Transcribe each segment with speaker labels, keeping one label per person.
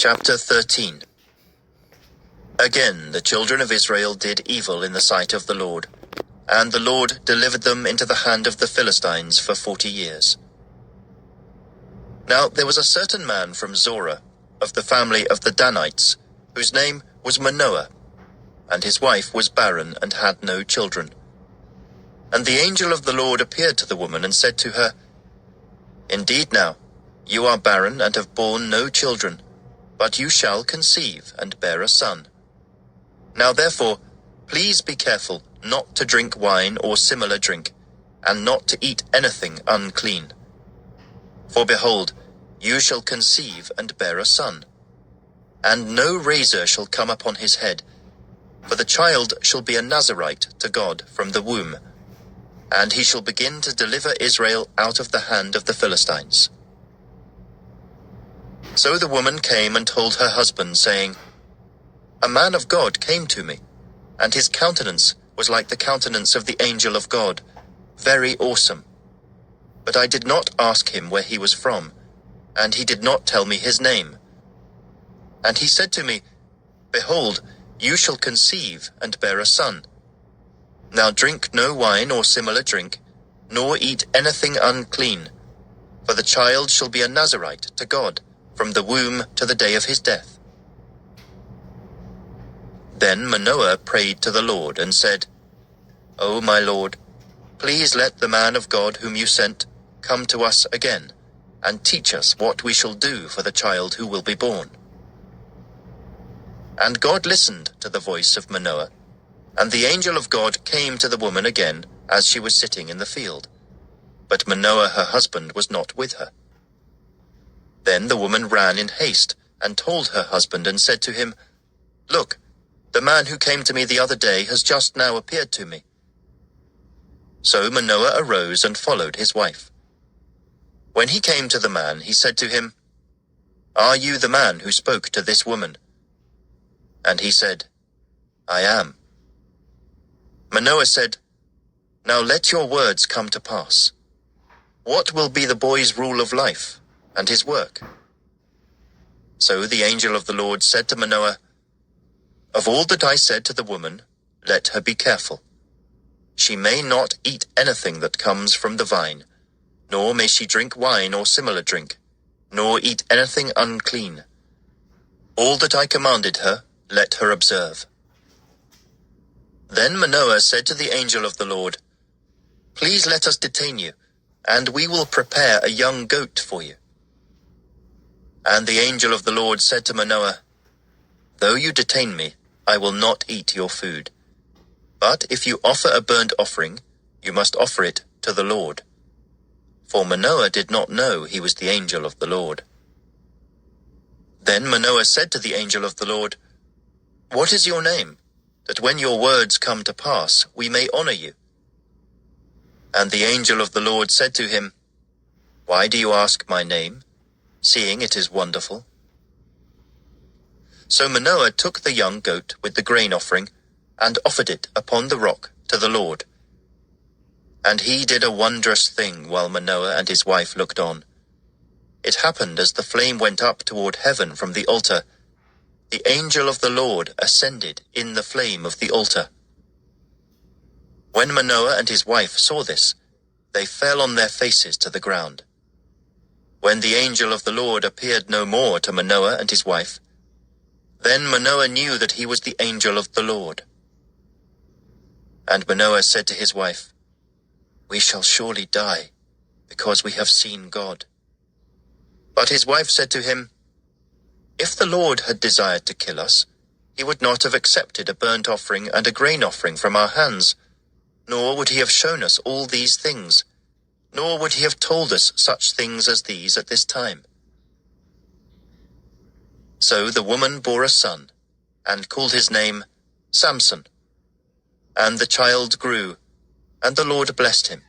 Speaker 1: Chapter 13. Again the children of Israel did evil in the sight of the Lord, and the Lord delivered them into the hand of the Philistines for 40 years. Now there was a certain man from Zorah, of the family of the Danites, whose name was Manoah, and his wife was barren and had no children. And the angel of the Lord appeared to the woman and said to her, Indeed now, you are barren and have borne no children, but you shall conceive and bear a son. Now therefore, please be careful not to drink wine or similar drink, and not to eat anything unclean. For behold, you shall conceive and bear a son. And no razor shall come upon his head, for the child shall be a Nazarite to God from the womb, and he shall begin to deliver Israel out of the hand of the Philistines. So the woman came and told her husband, saying, A man of God came to me, and his countenance was like the countenance of the angel of God, very awesome. But I did not ask him where he was from, and he did not tell me his name. And he said to me, Behold, you shall conceive and bear a son. Now drink no wine or similar drink, nor eat anything unclean, for the child shall be a Nazarite to God from the womb to the day of his death. Then Manoah prayed to the Lord and said, O my Lord, please let the man of God whom you sent come to us again, and teach us what we shall do for the child who will be born. And God listened to the voice of Manoah, and the angel of God came to the woman again as she was sitting in the field. But Manoah her husband was not with her. Then the woman ran in haste and told her husband and said to him, Look, the man who came to me the other day has just now appeared to me. So Manoah arose and followed his wife. When he came to the man, he said to him, Are you the man who spoke to this woman? And he said, I am. Manoah said, Now let your words come to pass. What will be the boy's rule of life and his work? So the angel of the Lord said to Manoah, Of all that I said to the woman, let her be careful. She may not eat anything that comes from the vine, nor may she drink wine or similar drink, nor eat anything unclean. All that I commanded her, let her observe. Then Manoah said to the angel of the Lord, Please let us detain you, and we will prepare a young goat for you. And the angel of the Lord said to Manoah, Though you detain me, I will not eat your food. But if you offer a burnt offering, you must offer it to the Lord. For Manoah did not know he was the angel of the Lord. Then Manoah said to the angel of the Lord, What is your name, that when your words come to pass, we may honor you? And the angel of the Lord said to him, Why do you ask my name, seeing it is wonderful? So Manoah took the young goat with the grain offering, and offered it upon the rock to the Lord. And he did a wondrous thing while Manoah and his wife looked on. It happened as the flame went up toward heaven from the altar, the angel of the Lord ascended in the flame of the altar. When Manoah and his wife saw this, they fell on their faces to the ground. When the angel of the Lord appeared no more to Manoah and his wife, then Manoah knew that he was the angel of the Lord. And Manoah said to his wife, We shall surely die, because we have seen God. But his wife said to him, If the Lord had desired to kill us, he would not have accepted a burnt offering and a grain offering from our hands, nor would he have shown us all these things, nor would he have told us such things as these at this time. So the woman bore a son, and called his name Samson. And the child grew, and the Lord blessed him.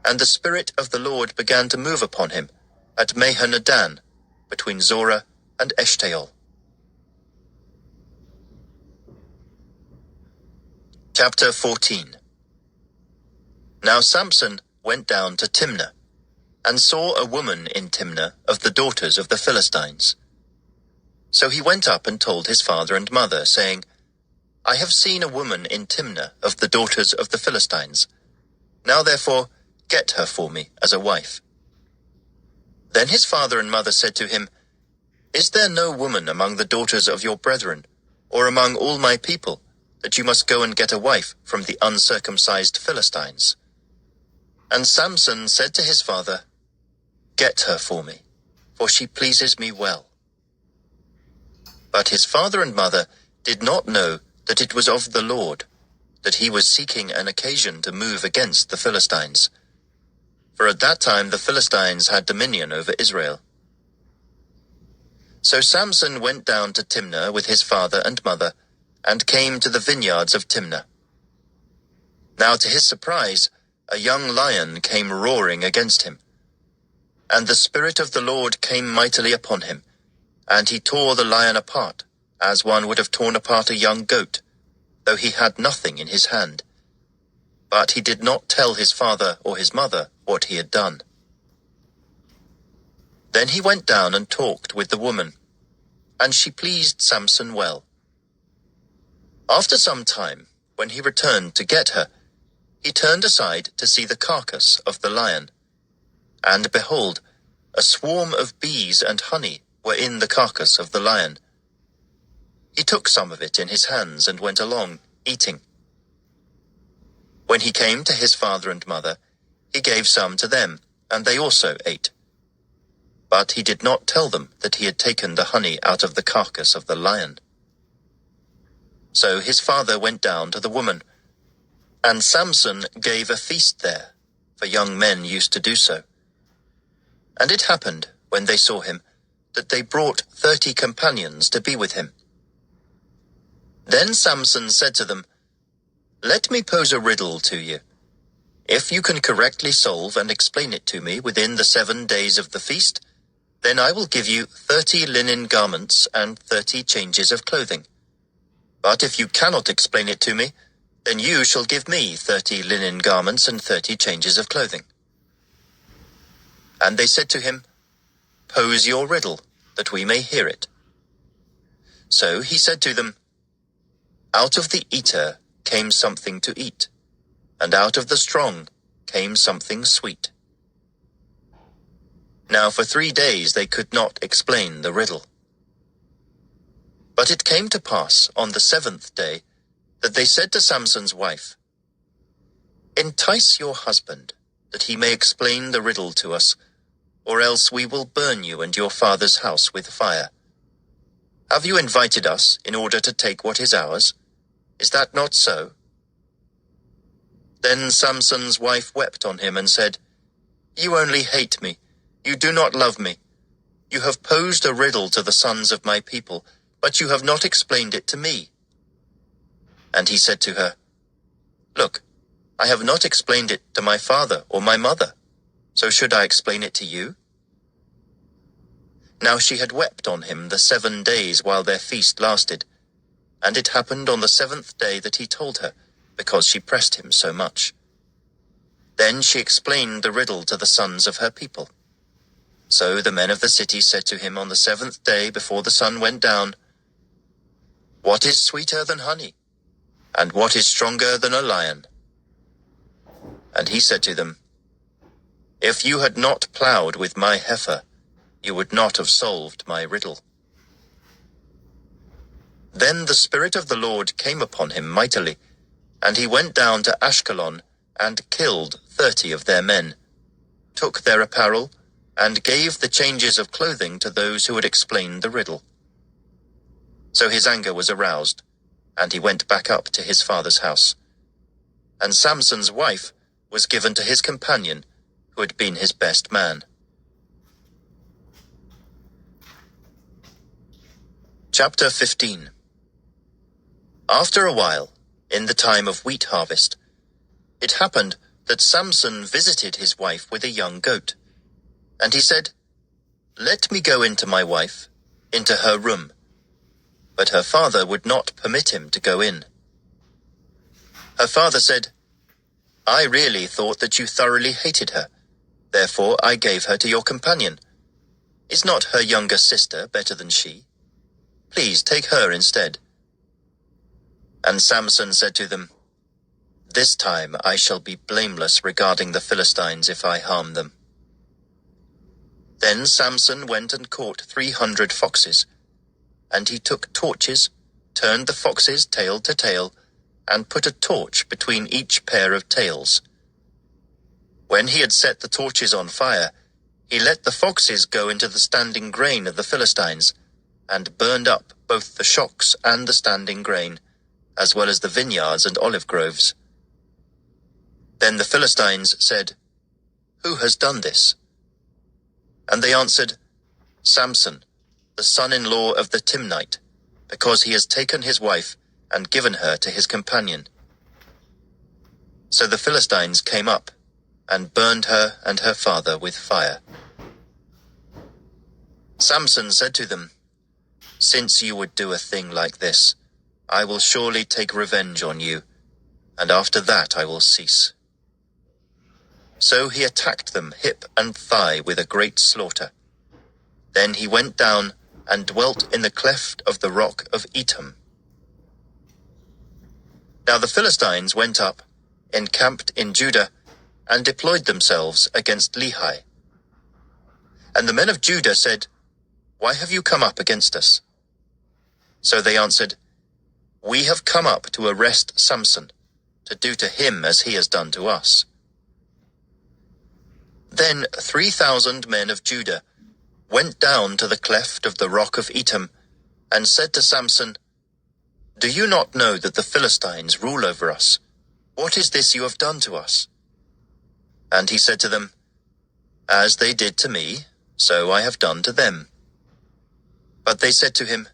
Speaker 1: And the Spirit of the Lord began to move upon him at Mahaneh-dan, between Zorah and Eshtaol. Chapter 14. Now Samson went down to Timnah, and saw a woman in Timnah of the daughters of the Philistines. So he went up and told his father and mother, saying, I have seen a woman in Timnah of the daughters of the Philistines. Now therefore get her for me as a wife. Then his father and mother said to him, Is there no woman among the daughters of your brethren, or among all my people, that you must go and get a wife from the uncircumcised Philistines? And Samson said to his father, Get her for me, for she pleases me well. But his father and mother did not know that it was of the Lord, that he was seeking an occasion to move against the Philistines. For at that time the Philistines had dominion over Israel. So Samson went down to Timnah with his father and mother, and came to the vineyards of Timnah. Now to his surprise, a young lion came roaring against him. And the Spirit of the Lord came mightily upon him, and he tore the lion apart, as one would have torn apart a young goat, though he had nothing in his hand. But he did not tell his father or his mother what he had done. Then he went down and talked with the woman, and she pleased Samson well. After some time, when he returned to get her, he turned aside to see the carcass of the lion. And behold, a swarm of bees and honey were in the carcass of the lion. He took some of it in his hands and went along, eating. When he came to his father and mother, he gave some to them, and they also ate. But he did not tell them that he had taken the honey out of the carcass of the lion. So his father went down to the woman, and Samson gave a feast there, for young men used to do so. And it happened, when they saw him, that they brought 30 companions to be with him. Then Samson said to them, Let me pose a riddle to you. If you can correctly solve and explain it to me within the 7 days of the feast, then I will give you 30 linen garments and 30 changes of clothing. But if you cannot explain it to me, then you shall give me 30 linen garments and 30 changes of clothing. And they said to him, Pose your riddle, that we may hear it. So he said to them, Out of the eater came something to eat, and out of the strong came something sweet. Now for 3 days they could not explain the riddle. But it came to pass on the 7th day that they said to Samson's wife, Entice your husband, that he may explain the riddle to us, or else we will burn you and your father's house with fire. Have you invited us in order to take what is ours? Is that not so? Then Samson's wife wept on him and said, You only hate me. You do not love me. You have posed a riddle to the sons of my people, but you have not explained it to me. And he said to her, Look, I have not explained it to my father or my mother, so should I explain it to you? Now she had wept on him the 7 days while their feast lasted, and it happened on the 7th day that he told her, because she pressed him so much. Then she explained the riddle to the sons of her people. So the men of the city said to him on the 7th day before the sun went down, What is sweeter than honey? And what is stronger than a lion? And he said to them, If you had not plowed with my heifer, you would not have solved my riddle. Then the Spirit of the Lord came upon him mightily, and he went down to Ashkelon and killed 30 of their men, took their apparel, and gave the changes of clothing to those who had explained the riddle. So his anger was aroused, and he went back up to his father's house. And Samson's wife was given to his companion, who had been his best man. Chapter 15. After a while, in the time of wheat harvest, it happened that Samson visited his wife with a young goat. And he said, Let me go into my wife, into her room. But her father would not permit him to go in. Her father said, I really thought that you thoroughly hated her. Therefore I gave her to your companion. Is not her younger sister better than she? Please take her instead." And Samson said to them, "This time I shall be blameless regarding the Philistines if I harm them." Then Samson went and caught 300 foxes, and he took torches, turned the foxes tail to tail, and put a torch between each pair of tails. When he had set the torches on fire, he let the foxes go into the standing grain of the Philistines, and burned up both the shocks and the standing grain, as well as the vineyards and olive groves. Then the Philistines said, "Who has done this?" And they answered, "Samson, the son-in-law of the Timnite, because he has taken his wife and given her to his companion." So the Philistines came up and burned her and her father with fire. Samson said to them, "Since you would do a thing like this, I will surely take revenge on you, and after that I will cease." So he attacked them hip and thigh with a great slaughter. Then he went down and dwelt in the cleft of the rock of Etam. Now the Philistines went up, encamped in Judah, and deployed themselves against Lehi. And the men of Judah said, "Why have you come up against us?" So they answered, "We have come up to arrest Samson, to do to him as he has done to us." Then 3,000 men of Judah went down to the cleft of the rock of Etam, and said to Samson, "Do you not know that the Philistines rule over us? What is this you have done to us?" And he said to them, "As they did to me, so I have done to them." But they said to him,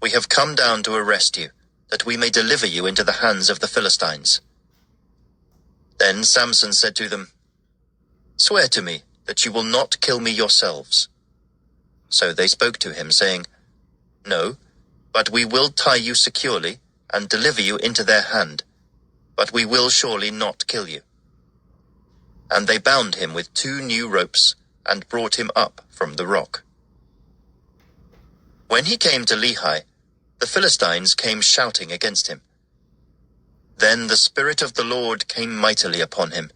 Speaker 1: "We have come down to arrest you, that we may deliver you into the hands of the Philistines." Then Samson said to them, "Swear to me that you will not kill me yourselves." So they spoke to him, saying, "No, but we will tie you securely and deliver you into their hand, but we will surely not kill you." And they bound him with 2 new ropes and brought him up from the rock. When he came to Lehi, the Philistines came shouting against him. Then the Spirit of the Lord came mightily upon him,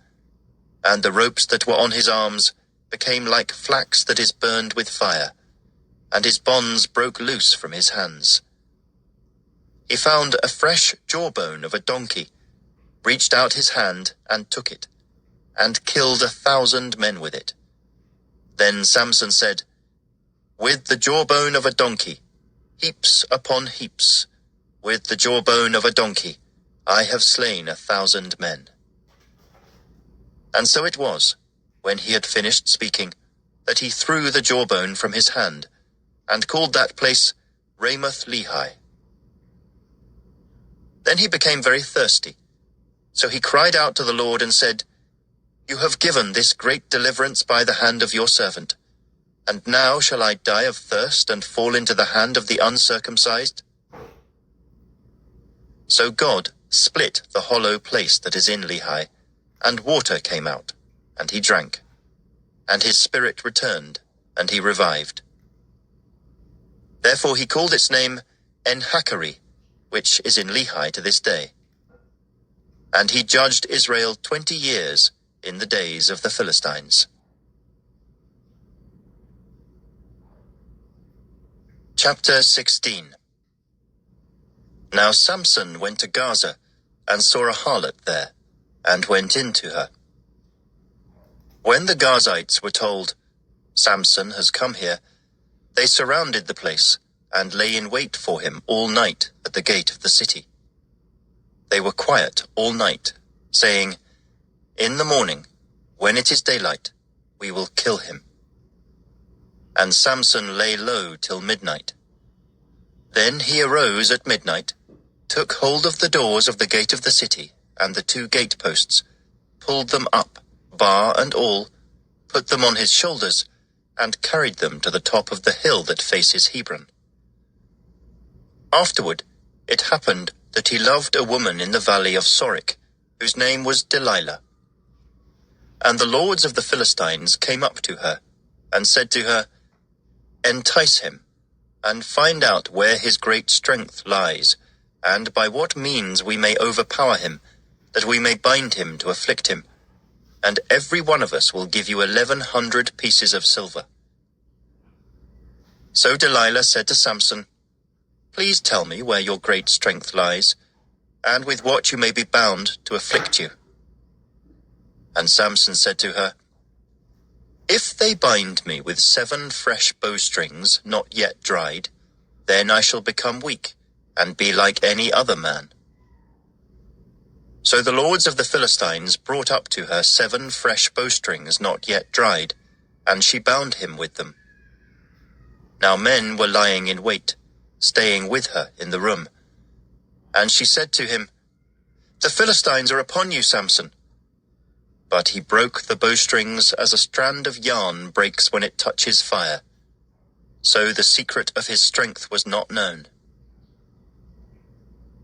Speaker 1: and the ropes that were on his arms became like flax that is burned with fire, and his bonds broke loose from his hands. He found a fresh jawbone of a donkey, reached out his hand and took it, and killed 1,000 men with it. Then Samson said, "With the jawbone of a donkey, heaps upon heaps, with the jawbone of a donkey, I have slain 1,000 men." And so it was, when he had finished speaking, that he threw the jawbone from his hand, and called that place Ramoth Lehi. Then he became very thirsty, so he cried out to the Lord and said, "You have given this great deliverance by the hand of your servant, and now shall I die of thirst and fall into the hand of the uncircumcised?" So God split the hollow place that is in Lehi, and water came out, and he drank, and his spirit returned, and he revived. Therefore he called its name En-Hakkore, which is in Lehi to this day. And he judged Israel 20 years in the days of the Philistines. Chapter 16. Now Samson went to Gaza, and saw a harlot there, and went in to her. When the Gazites were told, "Samson has come here," they surrounded the place, and lay in wait for him all night at the gate of the city. They were quiet all night, saying, "In the morning, when it is daylight, we will kill him." And Samson lay low till midnight. Then he arose at midnight, took hold of the doors of the gate of the city, and the 2 gateposts, pulled them up, bar and all, put them on his shoulders, and carried them to the top of the hill that faces Hebron. Afterward, it happened that he loved a woman in the valley of Sorek, whose name was Delilah. And the lords of the Philistines came up to her, and said to her, "Entice him, and find out where his great strength lies, and by what means we may overpower him, that we may bind him to afflict him. And every one of us will give you 1,100 pieces of silver." So Delilah said to Samson, "Please tell me where your great strength lies, and with what you may be bound to afflict you." And Samson said to her, "If they bind me with 7 fresh bowstrings not yet dried, then I shall become weak, and be like any other man." So the lords of the Philistines brought up to her 7 fresh bowstrings not yet dried, and she bound him with them. Now men were lying in wait, staying with her in the room. And she said to him, "The Philistines are upon you, Samson." But he broke the bowstrings as a strand of yarn breaks when it touches fire. So the secret of his strength was not known.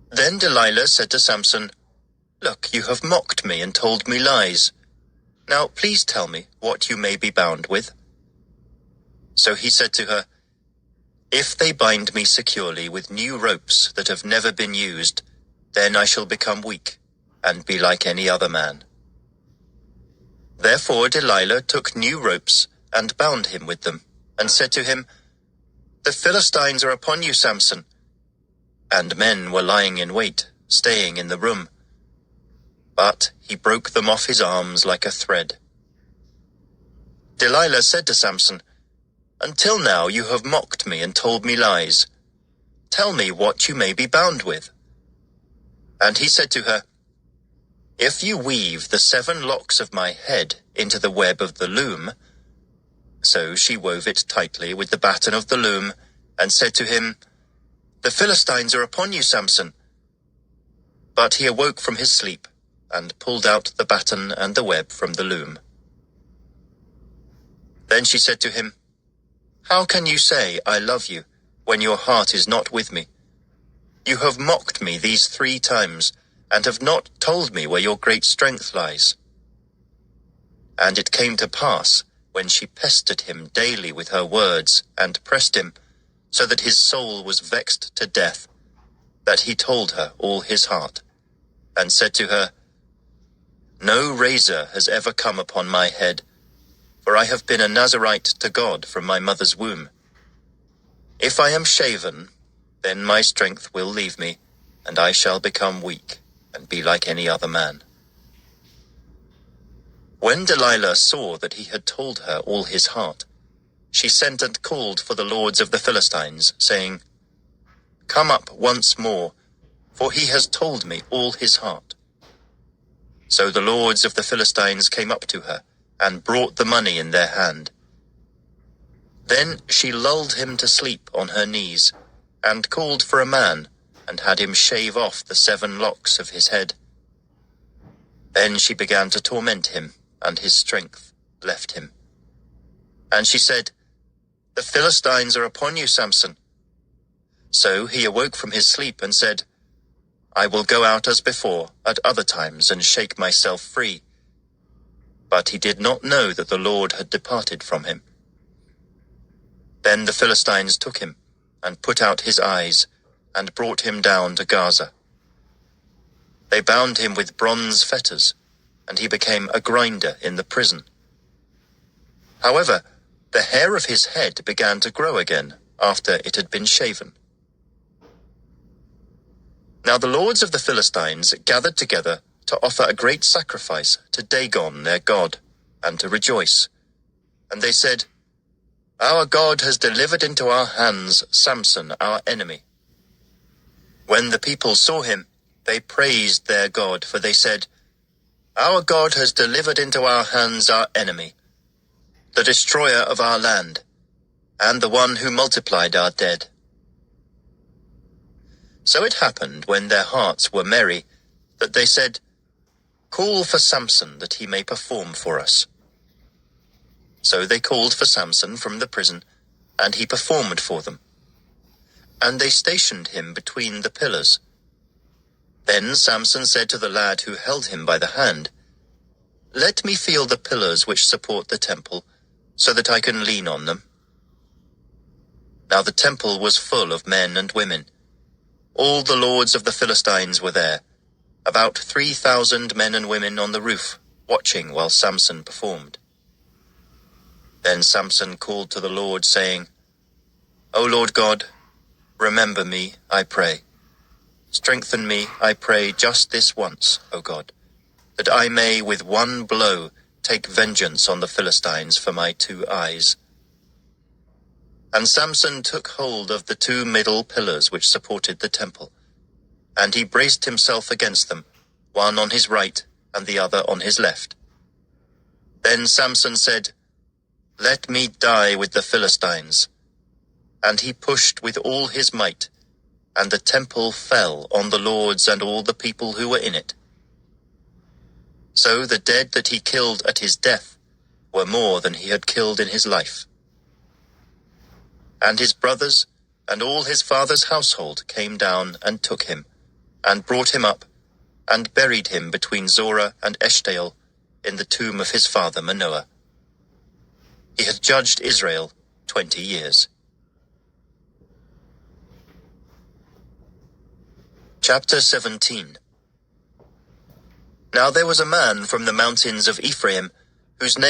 Speaker 1: Then Delilah said to Samson, "Look, you have mocked me and told me lies. Now please tell me what you may be bound with." So he said to her, "If they bind me securely with new ropes that have never been used, then I shall become weak, and be like any other man." Therefore Delilah took new ropes and bound him with them, and said to him, "The Philistines are upon you, Samson." And men were lying in wait, staying in the room. But he broke them off his arms like a thread. Delilah said to Samson, "Until now you have mocked me and told me lies. Tell me what you may be bound with." And he said to her, "If you weave the 7 locks of my head into the web of the loom." So she wove it tightly with the batten of the loom, and said to him, "The Philistines are upon you, Samson." But he awoke from his sleep, and pulled out the batten and the web from the loom. Then she said to him, "How can you say, 'I love you,' when your heart is not with me? You have mocked me these 3 times, and have not told me where your great strength lies." And it came to pass, when she pestered him daily with her words, and pressed him, so that his soul was vexed to death, that he told her all his heart, and said to her, "No razor has ever come upon my head, for I have been a Nazirite to God from my mother's womb. If I am shaven, then my strength will leave me, and I shall become weak, and be like any other man." When Delilah saw that he had told her all his heart, she sent and called for the lords of the Philistines, saying, "Come up once more, for he has told me all his heart." So the lords of the Philistines came up to her, and brought the money in their hand. Then she lulled him to sleep on her knees, and called for a man, and had him shave off the 7 locks of his head. Then she began to torment him, and his strength left him. And she said, "The Philistines are upon you, Samson." So he awoke from his sleep and said, "I will go out as before at other times and shake myself free." But he did not know that the Lord had departed from him. Then the Philistines took him, and put out his eyes, and brought him down to Gaza. They bound him with bronze fetters, and he became a grinder in the prison. However, the hair of his head began to grow again after it had been shaven. Now the lords of the Philistines gathered together to offer a great sacrifice to Dagon their god, and to rejoice. And they said, "Our God has delivered into our hands Samson, our enemy." When the people saw him, they praised their God, for they said, "Our God has delivered into our hands our enemy, the destroyer of our land, and the one who multiplied our dead." So it happened, when their hearts were merry, that they said, "Call for Samson, that he may perform for us." So they called for Samson from the prison, and he performed for them. And they stationed him between the pillars. Then Samson said to the lad who held him by the hand, "Let me feel the pillars which support the temple, so that I can lean on them." Now the temple was full of men and women. All the lords of the Philistines were there, about 3,000 men and women on the roof, watching while Samson performed. Then Samson called to the Lord, saying, O Lord God, remember me, I pray. Strengthen me, I pray, just this once, O God, that I may with one blow take vengeance on the Philistines for my 2 eyes. And Samson took hold of the 2 middle pillars which supported the temple, and he braced himself against them, one on his right and the other on his left. Then Samson said, Let me die with the Philistines. And he pushed with all his might, and the temple fell on the lords and all the people who were in it. So the dead that he killed at his death were more than he had killed in his life. And his brothers and all his father's household came down and took him, and brought him up, and buried him between Zorah and Eshtaol in the tomb of his father Manoah. He had judged Israel 20 years. Chapter 17. Now there was a man from the mountains of Ephraim, whose name